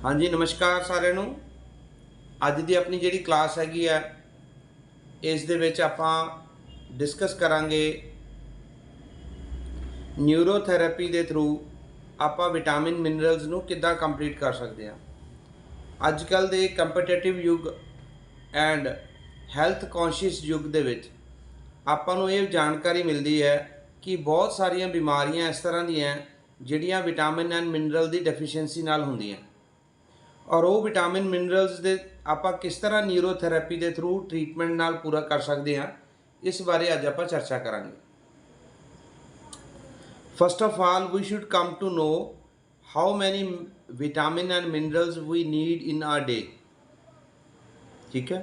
हाँ जी, नमस्कार साਰਿਆਂ ਨੂੰ। ਅੱਜ ਦੀ ਆਪਣੀ ਜਿਹੜੀ ਕਲਾਸ ਹੈਗੀ ਆ ਇਸ ਦੇ ਵਿੱਚ ਆਪਾਂ ਡਿਸਕਸ ਕਰਾਂਗੇ ਨਿਊਰੋਥੈਰੇਪੀ ਦੇ ਥਰੂ ਆਪਾਂ ਵਿਟਾਮਿਨ ਮਿਨਰਲਸ ਨੂੰ ਕਿੱਦਾਂ ਕੰਪਲੀਟ ਕਰ ਸਕਦੇ ਹਾਂ। ਅੱਜ ਕੱਲ੍ਹ ਦੇ ਕੰਪੀਟੀਟਿਵ ਯੁੱਗ ਐਂਡ ਹੈਲਥ ਕੌਨਸ਼ੀਅਸ ਯੁੱਗ ਦੇ ਵਿੱਚ ਆਪਾਂ ਨੂੰ ਇਹ ਜਾਣਕਾਰੀ ਮਿਲਦੀ ਹੈ ਕਿ ਬਹੁਤ ਸਾਰੀਆਂ ਬਿਮਾਰੀਆਂ ਇਸ ਤਰ੍ਹਾਂ ਦੀਆਂ ਜਿਹੜੀਆਂ vitamin and mineral the deficiency ਨਾਲ ਹੁੰਦੀਆਂ और वो विटामिन मिनरल्स दे आप किस तरह न्यूरोथेरेपी के थ्रू ट्रीटमेंट नाल पूरा कर सकते हैं, इस बारे अज आप चर्चा करांगे। First of all we should come to know how many vitamin and minerals we need in our day. ठीक है,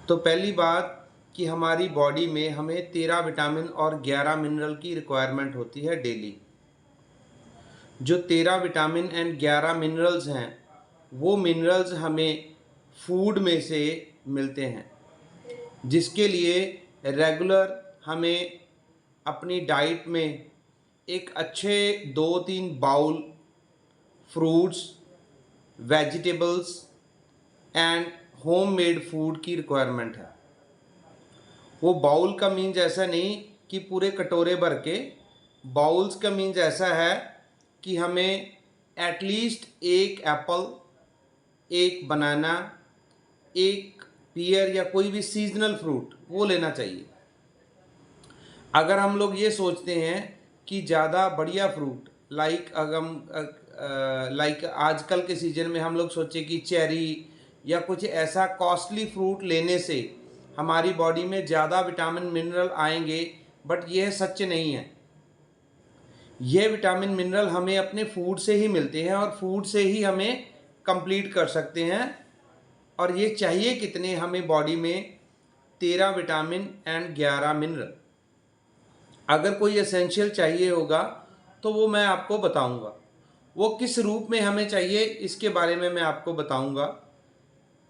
तो पहली बात कि हमारी बॉडी में हमें 13 विटामिन और 11 मिनरल की रिक्वायरमेंट होती है डेली। जो 13 विटामिन एंड 11 मिनरल्स हैं वो मिनरल्स हमें फूड में से मिलते हैं, जिसके लिए रेगुलर हमें अपनी डाइट में एक अच्छे 2-3 bowl fruits, vegetables and homemade food की रिक्वायरमेंट है। वो बाउल का मीन्स ऐसा नहीं कि पूरे कटोरे भर के, बाउल्स का मीन्स ऐसा है कि हमें एटलीस्ट एक एप्पल, एक बनाना, एक पियर या कोई भी सीजनल फ्रूट वो लेना चाहिए। अगर हम लोग ये सोचते हैं कि ज़्यादा बढ़िया फ्रूट लाइक आजकल के सीज़न में हम लोग सोचें कि चेरी या कुछ ऐसा कॉस्टली फ्रूट लेने से हमारी बॉडी में ज़्यादा विटामिन मिनरल आएंगे, बट यह सच नहीं है। ये विटामिन मिनरल हमें अपने फूड से ही मिलते हैं और फूड से ही हमें कंप्लीट कर सकते हैं। और ये चाहिए कितने हमें बॉडी में 13 विटामिन एंड 11 मिनरल। अगर कोई एसेंशियल चाहिए होगा तो वो मैं आपको बताऊंगा, वो किस रूप में हमें चाहिए इसके बारे में मैं आपको बताऊंगा।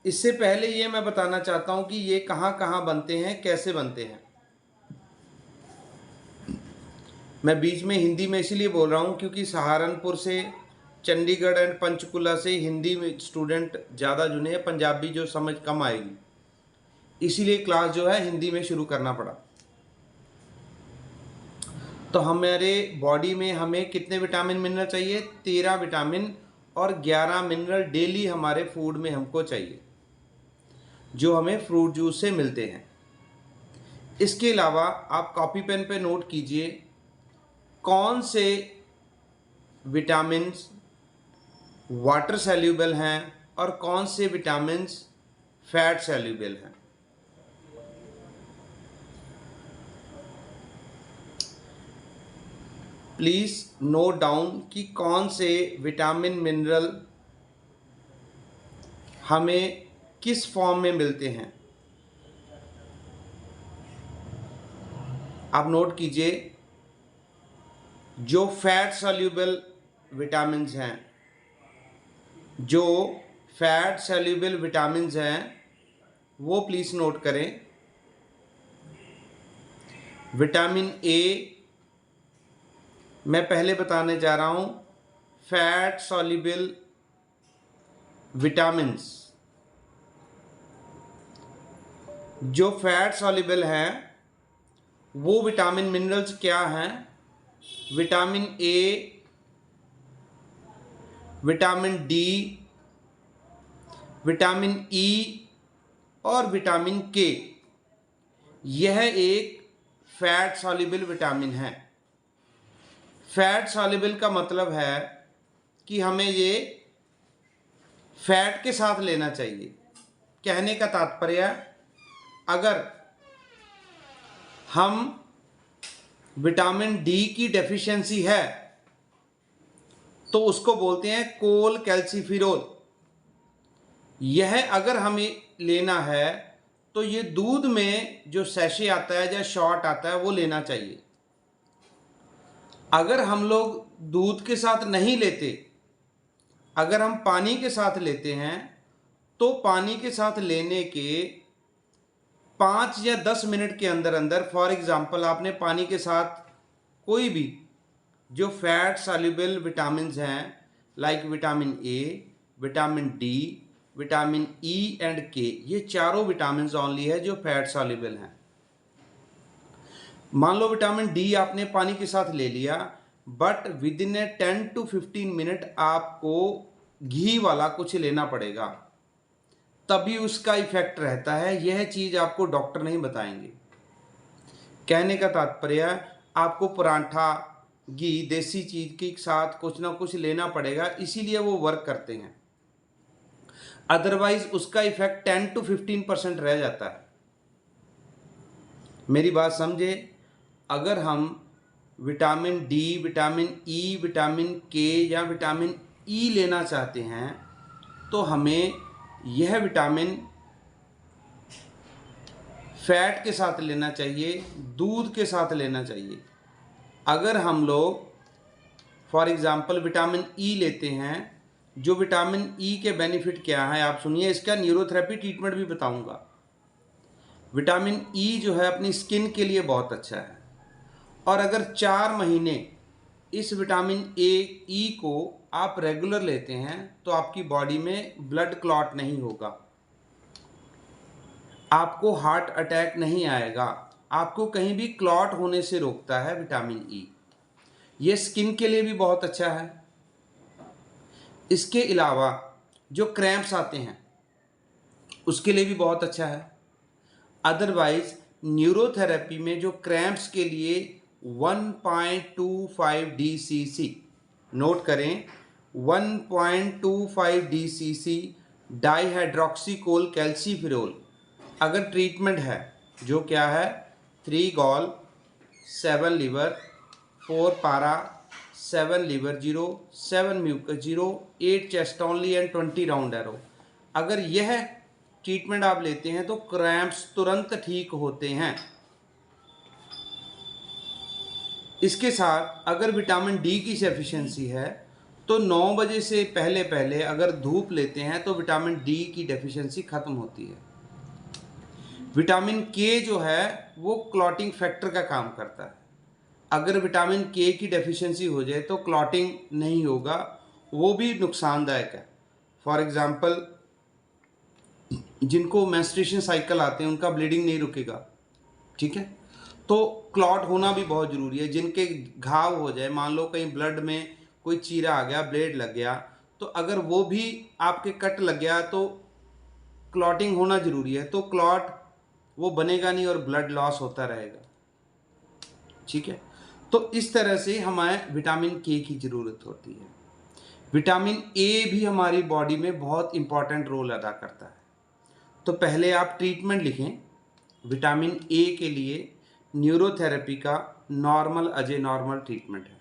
इससे पहले ये मैं बताना चाहता हूँ कि ये कहाँ कहाँ बनते हैं, कैसे बनते हैं। मैं बीच में हिंदी में इसलिए बोल रहा हूँ क्योंकि सहारनपुर से, चंडीगढ़ एंड पंचकुला से हिंदी में स्टूडेंट ज़्यादा जुड़े हैं, पंजाबी जो समझ कम आएगी, इसीलिए क्लास जो है हिंदी में शुरू करना पड़ा। तो हमारे बॉडी में हमें कितने विटामिन मिनरल चाहिए? 13 विटामिन और 11 मिनरल डेली हमारे फूड में हमको चाहिए, जो हमें फ्रूट जूस से मिलते हैं। इसके अलावा आप कॉपी पेन पे नोट कीजिए कौन से विटामिन्स वाटर सैल्यूबल हैं और कौन से विटामिन्स फैट सैल्यूबल हैं। प्लीज़ नोट डाउन कि कौन से विटामिन मिनरल हमें किस फॉर्म में मिलते हैं। आप नोट कीजिए, जो फैट सॉल्यूबल विटामिन्स हैं, जो फैट सॉल्यूबल विटामिन्स हैं वो प्लीज़ नोट करें। विटामिन ए मैं पहले बताने जा रहा हूँ, फैट सॉल्यूबल विटामिन्स, जो फैट सॉल्यूबल हैं वो विटामिन मिनरल्स क्या हैं? Vitamin A, vitamin D, vitamin E और विटामिन के। यह एक फैट सॉल्यूबल विटामिन है। फैट सॉल्यूबल का मतलब है कि हमें ये फैट के साथ लेना चाहिए। कहने का तात्पर्य, अगर हम विटामिन डी की डेफिशिएंसी है तो उसको बोलते हैं कोल कैल्सिफिरोल। यह अगर हमें लेना है तो ये दूध में जो सैशे आता है या शॉट आता है वो लेना चाहिए। अगर हम लोग दूध के साथ नहीं लेते, अगर हम पानी के साथ लेते हैं तो पानी के साथ लेने के 5 या 10 मिनट के अंदर अंदर, फॉर एग्ज़ाम्पल आपने पानी के साथ कोई भी जो फैट सॉल्युबल विटामिन्स हैं like vitamin A, vitamin D, vitamin E and के, ये चारों विटामिन ओनली है जो फैट सॉल्युबल हैं। मान लो विटामिन डी आपने पानी के साथ ले लिया, but with in A 10 to 15 minute आपको घी वाला कुछ लेना पड़ेगा, तभी उसका इफेक्ट रहता है। यह चीज़ आपको डॉक्टर नहीं बताएंगे। कहने का तात्पर्य, आपको पराठा, घी, देसी चीज़ के साथ कुछ ना कुछ लेना पड़ेगा, इसीलिए वो वर्क करते हैं। अदरवाइज उसका इफेक्ट 10 to 15% रह जाता है। मेरी बात समझे। अगर हम vitamin D, vitamin E, vitamin के या विटामिन ई लेना चाहते हैं तो हमें यह विटामिन फैट के साथ लेना चाहिए, दूध के साथ लेना चाहिए। अगर हम लोग फॉर एग्ज़ाम्पल विटामिन ई लेते हैं, जो विटामिन ई के बेनिफिट क्या है आप सुनिए, इसका न्यूरोथेरेपी ट्रीटमेंट भी बताऊंगा। विटामिन ई जो है अपनी स्किन के लिए बहुत अच्छा है, और अगर 4 महीने इस विटामिन ई को आप रेगुलर लेते हैं तो आपकी बॉडी में ब्लड क्लॉट नहीं होगा, आपको हार्ट अटैक नहीं आएगा, आपको कहीं भी क्लॉट होने से रोकता है विटामिन ई। ये स्किन के लिए भी बहुत अच्छा है। इसके अलावा जो क्रैम्प्स आते हैं उसके लिए भी बहुत अच्छा है। अदरवाइज न्यूरोथेरेपी में जो क्रैम्प्स के लिए 1.25 DCC, नोट करें 1.25 DCC डाईहाइड्रोक्सीकोल कैल्सीफिरोल अगर ट्रीटमेंट है, जो क्या है 3 गॉल 7 लीवर 4 पारा 7 liver 0 7 mucus 0 8 chest only and 20 round arrow, अगर यह ट्रीटमेंट आप लेते हैं तो क्रैम्प्स तुरंत ठीक होते हैं। इसके साथ अगर विटामिन डी की डेफिशिएंसी है तो 9 बजे से पहले पहले अगर धूप लेते हैं तो विटामिन डी की डेफिशिएंसी खत्म होती है। विटामिन के जो है वो क्लॉटिंग फैक्टर का काम करता है। अगर विटामिन के की डेफिशिएंसी हो जाए तो क्लॉटिंग नहीं होगा, वो भी नुकसानदायक है। फॉर एग्जांपल जिनको मेंस्ट्रुएशन साइकिल आते हैं उनका ब्लीडिंग नहीं रुकेगा, ठीक है। तो क्लॉट होना भी बहुत ज़रूरी है। जिनके घाव हो जाए, मान लो कहीं ब्लड में कोई चीरा आ गया, ब्लेड लग गया, तो अगर वो भी आपके कट लग गया तो क्लॉटिंग होना ज़रूरी है। तो क्लॉट वो बनेगा नहीं और ब्लड लॉस होता रहेगा, ठीक है। तो इस तरह से हमें विटामिन के की ज़रूरत होती है। विटामिन ए भी हमारी बॉडी में बहुत इम्पॉर्टेंट रोल अदा करता है। तो पहले आप ट्रीटमेंट लिखें। विटामिन ए के लिए न्यूरोथेरेपी का नॉर्मल अजय नॉर्मल ट्रीटमेंट है।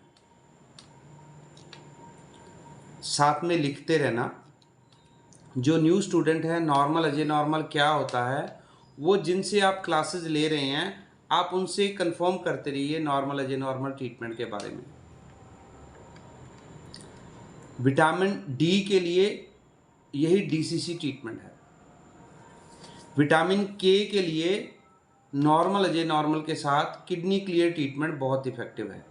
साथ में लिखते रहना। जो न्यू स्टूडेंट है, नॉर्मल अजय नॉर्मल क्या होता है वो जिनसे आप क्लासेस ले रहे हैं आप उनसे कंफर्म करते रहिए नॉर्मल अजय नॉर्मल ट्रीटमेंट के बारे में। विटामिन डी के लिए यही डीसीसी ट्रीटमेंट है। विटामिन के लिए नॉर्मल अजय नॉर्मल के साथ किडनी क्लियर ट्रीटमेंट बहुत इफेक्टिव है।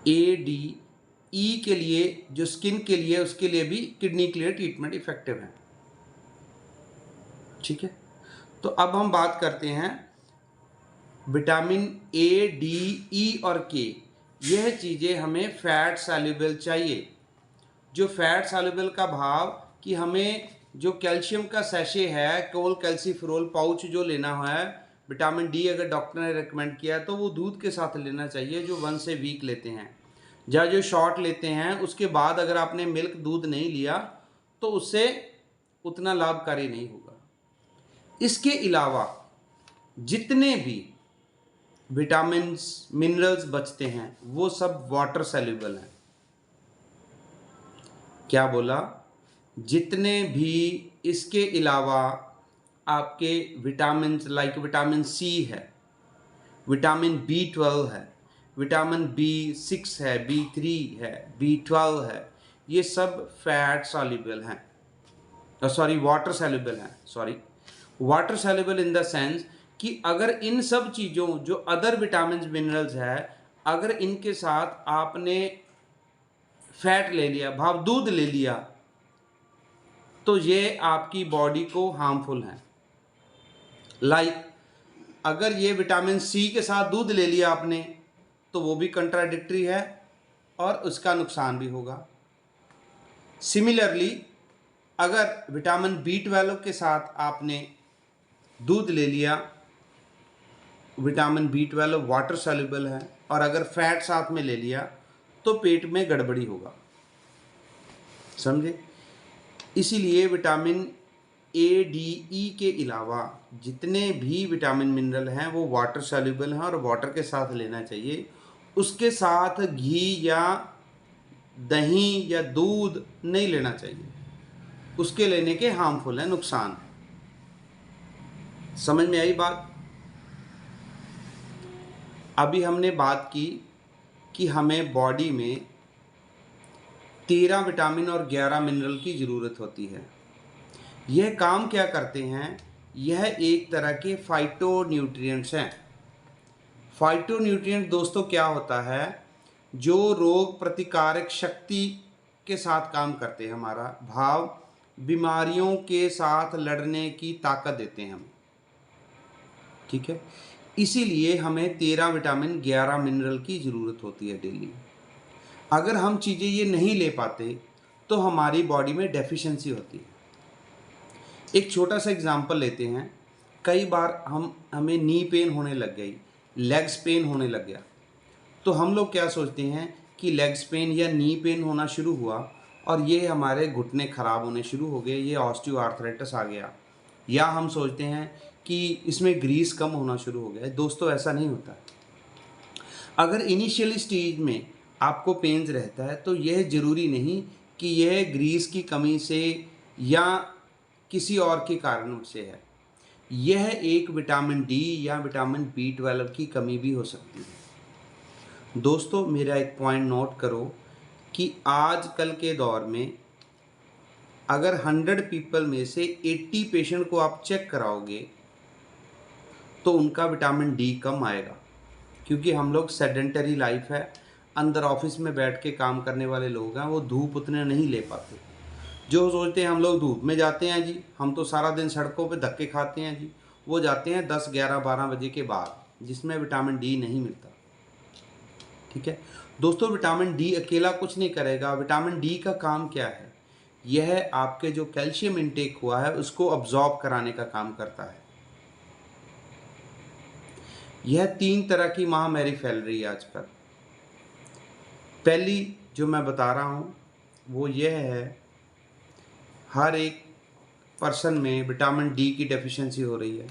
ए डी ई के लिए जो स्किन के लिए, उसके लिए भी किडनी क्लियर ट्रीटमेंट इफेक्टिव है, ठीक है। तो अब हम बात करते हैं विटामिन ए, डी, ई और के। यह चीज़ें हमें फैट सॉल्युबल चाहिए। जो फैट सॉल्युबल का भाव कि हमें जो कैल्शियम का सैशे है, कोल कैल्सीफेरोल पाउच जो लेना है, विटामिन डी अगर डॉक्टर ने रिकमेंड किया तो वो दूध के साथ लेना चाहिए जो 1 से वीक लेते हैं। या जो शॉर्ट लेते हैं उसके बाद अगर आपने मिल्क दूध नहीं लिया तो उससे उतना लाभकारी नहीं होगा। इसके अलावा जितने भी विटामिन्स मिनरल्स बचते हैं वो सब वाटर सॉल्युबल हैं। क्या बोला? जितने भी इसके अलावा आपके विटामिन्स लाइक विटामिन सी है, विटामिन B12 है, विटामिन B6 है, B3 है, B12 है, ये सब फैट सॉल्युबल हैं, वाटर सॉल्युबल हैं। Water soluble in the sense कि अगर इन सब चीज़ों जो अदर विटामिन मिनरल्स है, अगर इनके साथ आपने फैट ले लिया, भाव दूध ले लिया, तो ये आपकी बॉडी को हार्मफुल है। लाइक अगर ये विटामिन सी के साथ दूध ले लिया आपने तो वो भी कंट्राडिक्टरी है और उसका नुकसान भी होगा। सिमिलरली अगर विटामिन B12 के साथ आपने दूध ले लिया, विटामिन B12 वाटर सॉल्युबल है, और अगर फैट साथ में ले लिया तो पेट में गड़बड़ी होगा, समझे। इसीलिए विटामिन A, D, E के अलावा जितने भी विटामिन मिनरल हैं वो वाटर सॉल्युबल हैं और वाटर के साथ लेना चाहिए। उसके साथ घी या दही या दूध नहीं लेना चाहिए, उसके लेने के हार्मफुल है, नुकसान। समझ में आई बात। अभी हमने बात की कि हमें बॉडी में 13 विटामिन और 11 मिनरल की ज़रूरत होती है। यह काम क्या करते हैं? यह एक तरह के फाइटो न्यूट्रिएंट्स हैं। फाइटो न्यूट्रिएंट दोस्तों क्या होता है? जो रोग प्रतिकारक शक्ति के साथ काम करते हैं, हमारा भाव बीमारियों के साथ लड़ने की ताकत देते हैं हमें, ठीक है। इसीलिए हमें 13 विटामिन 11 मिनरल की ज़रूरत होती है डेली। अगर हम चीज़ें ये नहीं ले पाते तो हमारी बॉडी में डेफिशिएंसी होती है। एक छोटा सा एग्जांपल लेते हैं। कई बार हमें नी पेन होने लग गई, लेग्स पेन होने लग गया, तो हम लोग क्या सोचते हैं कि लेग्स पेन या नी पेन होना शुरू हुआ और ये हमारे घुटने ख़राब होने शुरू हो गए, ये ऑस्टियोआर्थराइटिस आ गया, या हम सोचते हैं कि इसमें ग्रीस कम होना शुरू हो गया है। दोस्तों ऐसा नहीं होता। अगर इनिशियल स्टेज में आपको पेन्स रहता है तो यह ज़रूरी नहीं कि यह ग्रीस की कमी से या किसी और के कारण से है। यह एक विटामिन डी या विटामिन B12 की कमी भी हो सकती है। दोस्तों मेरा एक पॉइंट नोट करो कि आजकल के दौर में अगर 100 पीपल में से 80 पेशेंट को आप चेक कराओगे तो उनका विटामिन डी कम आएगा, क्योंकि हम लोग सेडेंटरी लाइफ है, अंदर ऑफिस में बैठ के काम करने वाले लोग हैं, वो धूप उतने नहीं ले पाते। जो सोचते हैं हम लोग धूप में जाते हैं जी, हम तो सारा दिन सड़कों पे धक्के खाते हैं जी, वो जाते हैं 10, 11, 12 बजे के बाद, जिसमें विटामिन डी नहीं मिलता, ठीक है। दोस्तों विटामिन डी अकेला कुछ नहीं करेगा। विटामिन डी का काम क्या है? यह आपके जो कैल्शियम इनटेक हुआ है उसको अब्जॉर्ब कराने का काम करता है। यह 3 तरह की महामारी फैल रही है आजकल। पहली जो मैं बता रहा हूँ वो यह है, हर एक पर्सन में विटामिन डी की डेफिशिएंसी हो रही है।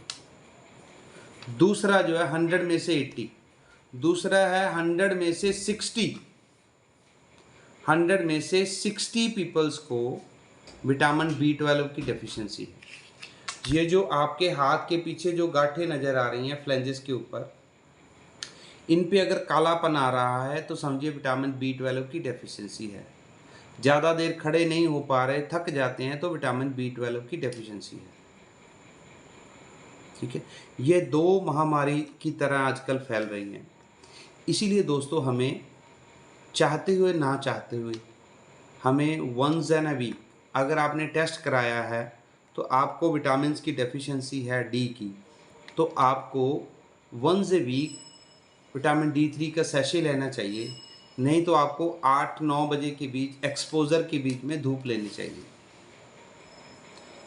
दूसरा जो है 100 में से 80, दूसरा है 100 में से 60, 100 में से 60 पीपल्स को विटामिन B12 की डेफिशिएंसी है। ये जो आपके हाथ के पीछे जो गांठें नज़र आ रही हैं फ्लेंजेस के ऊपर, इन पे अगर कालापन आ रहा है तो समझिए विटामिन B12 की डेफिशिएंसी है। ज़्यादा देर खड़े नहीं हो पा रहे, थक जाते हैं, तो विटामिन B12 की डेफिशिएंसी है, ठीक है। ये 2 महामारी की तरह आजकल फैल रही हैं। इसीलिए दोस्तों हमें चाहते हुए ना चाहते हुए हमें वंस इन अ वीक, अगर आपने टेस्ट कराया है तो आपको विटामिन्स की डेफिशिएंसी है डी की, तो आपको once a week vitamin D3 का सैशे लेना चाहिए। नहीं तो आपको 8-9 बजे के बीच एक्सपोजर के बीच में धूप लेनी चाहिए।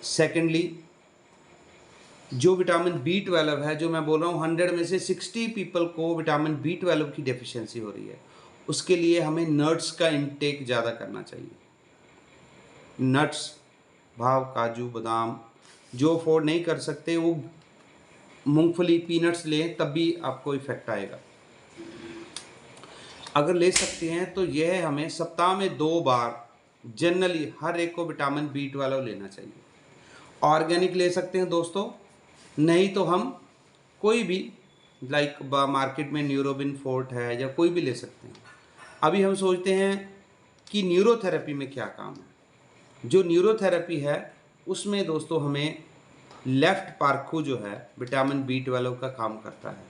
सेकेंडली जो विटामिन B12 है, जो मैं बोल रहा हूँ 100 में से 60 पीपल को विटामिन B12 की डेफिशिएंसी हो रही है, उसके लिए हमें नट्स का इंटेक ज़्यादा करना चाहिए। नट्स भाव काजू बादाम, जो अफोर्ड नहीं कर सकते वो मूंगफली पीनट्स लें, तब भी आपको इफ़ेक्ट आएगा। अगर ले सकते हैं तो यह हमें सप्ताह में 2 बार जनरली हर एक को विटामिन B12 लेना चाहिए। ऑर्गेनिक ले सकते हैं दोस्तों, नहीं तो हम कोई भी लाइक मार्केट में न्यूरोबिन फोर्ट है या कोई भी ले सकते हैं। अभी हम सोचते हैं कि न्यूरोथेरेपी में क्या काम है। जो न्यूरोथेरेपी है उसमें दोस्तों हमें लेफ़्ट पार्कू जो है विटामिन B12 का काम करता है।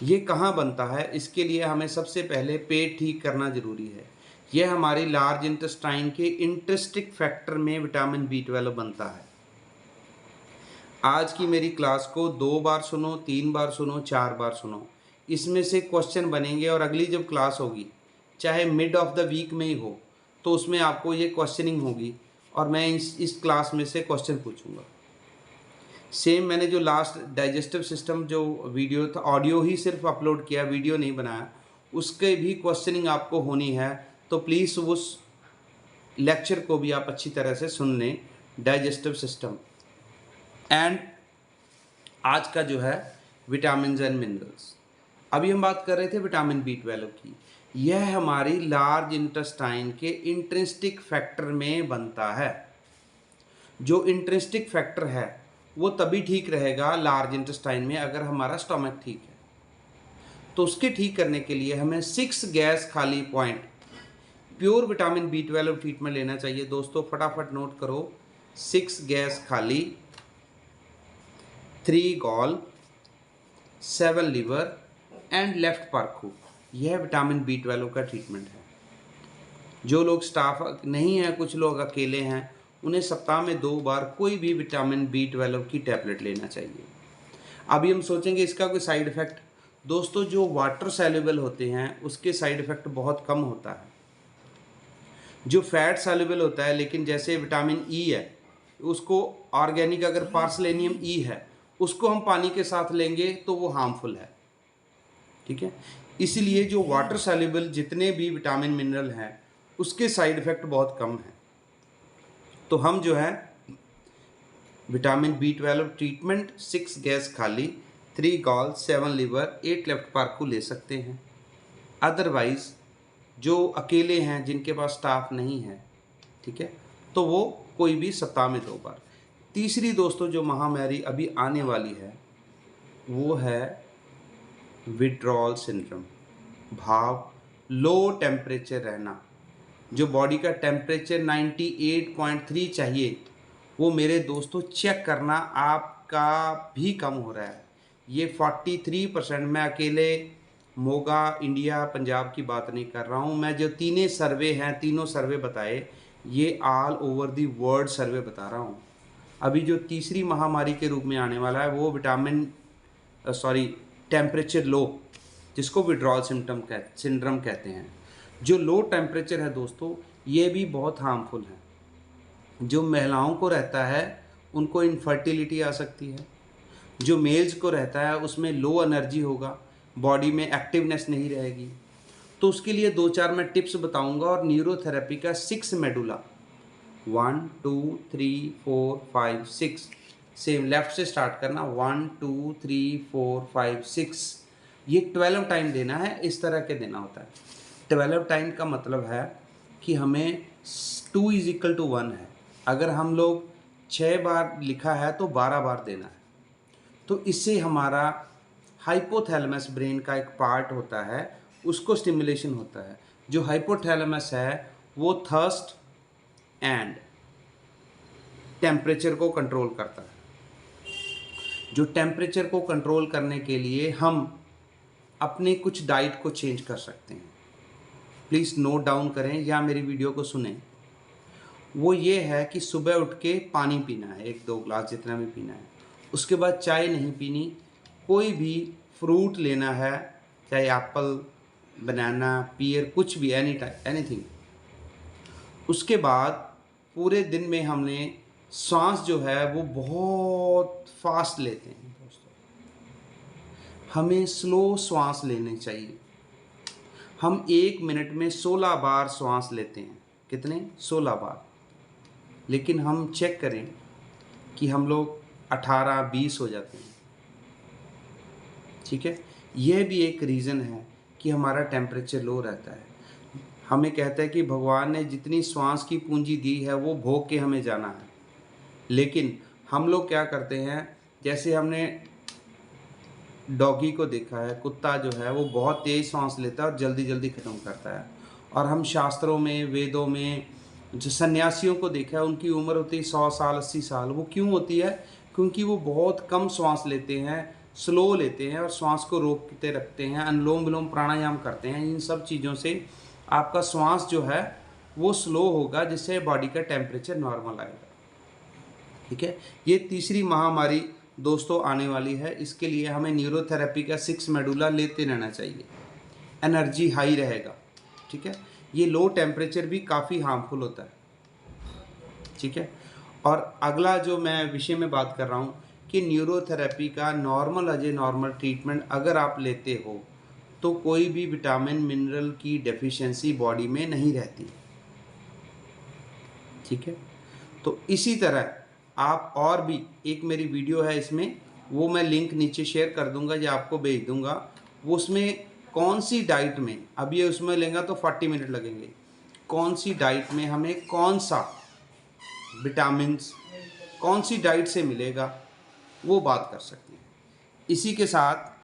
ये कहाँ बनता है? इसके लिए हमें सबसे पहले पेट ठीक करना ज़रूरी है। यह हमारी लार्ज इंटेस्टाइन के इंट्रिंसिक फैक्टर में विटामिन B12 बनता है। आज की मेरी क्लास को 2 बार सुनो, 3 बार सुनो, 4 बार सुनो, इसमें से क्वेश्चन बनेंगे और अगली जब क्लास होगी, चाहे मिड ऑफ द वीक में ही हो, तो उसमें आपको ये क्वेश्चनिंग होगी और मैं इस क्लास में से क्वेश्चन पूछूंगा। सेम मैंने जो लास्ट डाइजेस्टिव सिस्टम जो वीडियो था, ऑडियो ही सिर्फ अपलोड किया, वीडियो नहीं बनाया, उसके भी क्वेश्चनिंग आपको होनी है, तो प्लीज़ उस लेक्चर को भी आप अच्छी तरह से सुन लें, डाइजेस्टिव सिस्टम। एंड आज का जो है विटामिन एंड मिनरल्स, अभी हम बात कर रहे थे विटामिन B12 की। यह हमारी लार्ज इंटेस्टाइन के इंट्रिंसिक फैक्टर में बनता है। जो इंट्रिंसिक फैक्टर है वो तभी ठीक रहेगा लार्ज इंटेस्टाइन में अगर हमारा स्टमक ठीक है। तो उसके ठीक करने के लिए हमें 6 गैस खाली point pure vitamin B12 treatment लेना चाहिए। दोस्तों फटाफट नोट करो, 6 गैस खाली, 3 गॉल, 7 लिवर एंड लेफ्ट परकू, यह विटामिन B12 का ट्रीटमेंट है। जो लोग स्टाफ नहीं है, कुछ लोग अकेले हैं, उन्हें सप्ताह में 2 बार कोई भी विटामिन B12 की टैबलेट लेना चाहिए। अभी हम सोचेंगे इसका कोई साइड इफ़ेक्ट। दोस्तों जो वाटर सॉल्युबल होते हैं उसके साइड इफ़ेक्ट बहुत कम होता है। जो फैट सॉल्युबल होता है, लेकिन जैसे विटामिन E है, उसको ऑर्गेनिक अगर पार्सलेनियम E है, उसको हम पानी के साथ लेंगे तो वो हार्मफुल है। ठीक है, इसीलिए जो वाटर सॉल्युबल जितने भी विटामिन मिनरल हैं उसके साइड इफ़ेक्ट बहुत कम है। तो हम जो है विटामिन B12 ट्रीटमेंट 6 गैस खाली, 3 गॉल, 7 लिवर, 8 लेफ्ट पार्कू ले सकते हैं। अदरवाइज़ जो अकेले हैं, जिनके पास स्टाफ नहीं है, ठीक है, तो वो कोई भी सप्ताह में 2 बार। तीसरी दोस्तों जो महामारी अभी आने वाली है वो है विड्रॉल सिंड्रोम, भाव लो टेम्परेचर रहना। जो बॉडी का टेम्परेचर 98.3 चाहिए, वो मेरे दोस्तों चेक करना आपका भी कम हो रहा है। ये 43%, मैं अकेले मोगा इंडिया पंजाब की बात नहीं कर रहा हूँ, मैं जो तीनों सर्वे हैं, तीनों सर्वे बताए, ये ऑल ओवर दी वर्ल्ड सर्वे बता रहा हूँ। अभी जो तीसरी महामारी के रूप में आने वाला है वो टेम्परेचर लो, जिसको विड्रॉल सिंड्रोम कहते हैं। जो लो टेम्परेचर है दोस्तों, ये भी बहुत हार्मफुल है। जो महिलाओं को रहता है उनको इनफर्टिलिटी आ सकती है। जो मेल्स को रहता है उसमें लो एनर्जी होगा, बॉडी में एक्टिवनेस नहीं रहेगी। तो उसके लिए 2-4 मैं टिप्स बताऊंगा और न्यूरोथेरेपी का 6 मेडुला, 1 2 3 4 5 6, सेम लेफ्ट से स्टार्ट करना, 1 2 3 4 5 6, ये 12 टाइम देना है। इस तरह के देना होता है। 12 टाइम का मतलब है कि हमें 2 = 1 है। अगर हम लोग 6 बार लिखा है तो 12 बार देना है। तो इससे हमारा हाइपोथैलेमस ब्रेन का एक पार्ट होता है, उसको स्टिमुलेशन होता है। जो हाइपोथैलेमस है वो थर्स्ट एंड टेम्परेचर को कंट्रोल करता है। जो टेम्परेचर को कंट्रोल करने के लिए हम अपने कुछ डाइट को चेंज कर सकते हैं। प्लीज़ नोट डाउन करें या मेरी वीडियो को सुनें। वो ये है कि सुबह उठ के पानी पीना है, 1-2 ग्लास जितना भी पीना है। उसके बाद चाय नहीं पीनी, कोई भी फ्रूट लेना है, चाहे एप्पल, बनाना, पीयर, कुछ भी, एनीथिंग। उसके बाद पूरे दिन में हमने सांस जो है वो बहुत फास्ट लेते हैं दोस्तों, हमें स्लो सांस लेनी चाहिए। हम 1 मिनट में 16 बार सांस लेते हैं। कितने? 16 बार। लेकिन हम चेक करें कि हम लोग 18-20 हो जाते हैं। ठीक है, यह भी एक रीज़न है कि हमारा टेम्परेचर लो रहता है। हमें कहता है कि भगवान ने जितनी श्वास की पूंजी दी है वो भोग के हमें जाना है। लेकिन हम लोग क्या करते हैं, जैसे हमने डॉगी को देखा है, कुत्ता जो है वो बहुत तेज़ सांस लेता है और जल्दी जल्दी ख़त्म करता है। और हम शास्त्रों में, वेदों में जो सन्यासियों को देखा है, उनकी उम्र होती है 100 साल, 80 साल। वो क्यों होती है? क्योंकि वो बहुत कम सांस लेते हैं, स्लो लेते हैं और सांस को रोकते रखते हैं, अनुलोम विलोम प्राणायाम करते हैं। इन सब चीज़ों से आपका श्वास जो है वो स्लो होगा, जिससे बॉडी का टेम्परेचर नॉर्मल आएगा। ठीक है, ये तीसरी महामारी दोस्तों आने वाली है। इसके लिए हमें न्यूरोथेरेपी का 6 मेडुला लेते रहना चाहिए, एनर्जी हाई रहेगा। ठीक है, ये लो टेम्परेचर भी काफ़ी हार्मफुल होता है। ठीक है, और अगला जो मैं विषय में बात कर रहा हूँ कि न्यूरोथेरेपी का नॉर्मल ट्रीटमेंट अगर आप लेते हो तो कोई भी विटामिन मिनरल की डेफिशिएंसी बॉडी में नहीं रहती। ठीक है, तो इसी तरह आप और भी एक मेरी वीडियो है इसमें, वो मैं लिंक नीचे शेयर कर दूंगा या आपको भेज दूंगा। वो उसमें कौन सी डाइट में, अब ये उसमें लेंगे तो 40 मिनट लगेंगे, कौन सी डाइट में हमें कौन सा विटामिन्स कौन सी डाइट से मिलेगा वो बात कर सकते हैं। इसी के साथ